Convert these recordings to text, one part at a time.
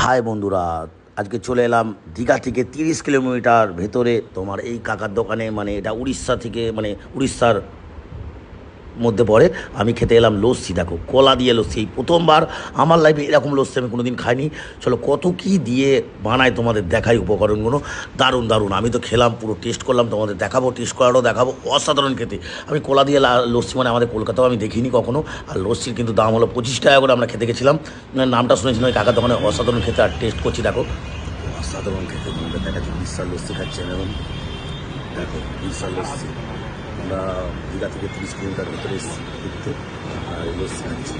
High বন্ধুরা, আজকে চলে এলাম দীঘা থেকে 30 কিলোমিটার ভেতরে তোমার এই কাকার দোকানে। মানে এটা উড়িষ্যা থেকে, মানে উড়িষ্যার মধ্যে পড়ে। আমি খেতে এলাম লস্যি। দেখো, কলা দিয়ে লস্যি, এই প্রথমবার আমার লাইফে এরকম লস্যি আমি কোনো দিন খাইনি। চলো কত কী দিয়ে বানায় তোমাদের দেখাই উপকরণগুলো। দারুণ দারুণ, আমি তো খেলাম, পুরো টেস্ট করলাম, তোমাদের দেখাবো, টেস্ট করারও দেখাবো। অসাধারণ খেতে। আমি কলা দিয়ে লস্যি মানে আমাদের কলকাতাও আমি দেখিনি কখনো। আর লস্যির কিন্তু দাম হলো 25 টাকা করে। আমরা খেতে গেছিলাম, নামটা শুনেছিলাম ওই কাকার দোকানে। অসাধারণ খেতে, আর টেস্ট করছি দেখো, অসাধারণ খেতে। তোমাদের দেখাচ্ছি উড়িষ্যার লস্যি খাচ্ছি এখন। দেখো উড়িষ্যার লস্যি। আমরা দীঘা থেকে 30 কিলোমিটার ভেতরে এসেছি ঘুরতে, আর লস্যি খাচ্ছি।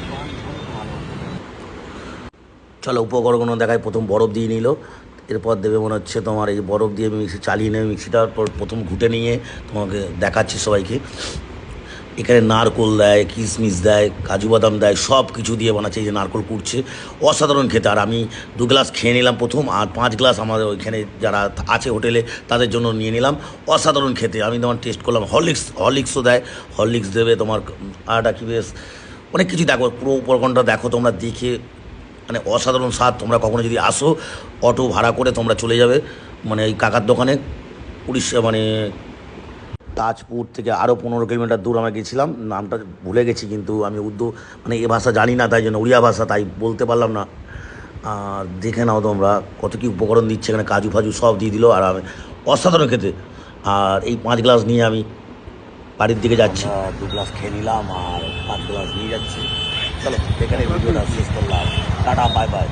চলো উপকরণগুলো দেখায়। প্রথম বরফ দিয়ে নিল, এরপর দেবে মনে হচ্ছে তোমার এই বরফ দিয়ে মিক্সি চালিয়ে নেবে। মিক্সিটার পর প্রথম ঘুটে নিয়ে তোমাকে দেখাচ্ছি সবাইকে। এখানে নারকোল দেয়, কিশমিশ দেয়, কাজু বাদাম দেয়, সব কিছু দিয়ে বানাচ্ছে। এই যে নারকোল কুড়ছে, অসাধারণ খেতে। আর আমি 2 গ্লাস খেয়ে নিলাম প্রথম, আর 5 গ্লাস আমাদের ওইখানে যারা আছে হোটেলে তাদের জন্য নিয়ে নিলাম। অসাধারণ খেতে। আমি তোমার টেস্ট করলাম। হরলিক্সও দেয়, হরলিক্স দেবে তোমার। আরটা কি বেশ অনেক কিছু। দেখো পুরো উপকরণটা দেখো তোমরা দেখে, মানে অসাধারণ স্বাদ। তোমরা কখনো যদি আসো, অটো ভাড়া করে তোমরা চলে যাবে মানে এই কাকার দোকানে। উড়িষ্যা মানে তাজপুর থেকে আরও 15 কিলোমিটার দূর আমরা গেছিলাম। নামটা ভুলে গেছি, কিন্তু আমি উর্দু মানে এ ভাষা জানি না, তাই জন্য উড়িয়া ভাষা, তাই বলতে পারলাম না। আর দেখে নাও তোমরা কত কী উপকরণ দিচ্ছে এখানে। কাজু ফাজু সব দিয়ে দিল, আর আমি অসাধারণ খেতে। আর এই 5 গ্লাস নিয়ে আমি বাড়ির দিকে যাচ্ছি। 2 গ্লাস খেয়ে নিলাম, আর 5 গ্লাস নিয়ে যাচ্ছি। চলো এখানে ভিডিওটা শেষ করলাম। Tata, bye bye.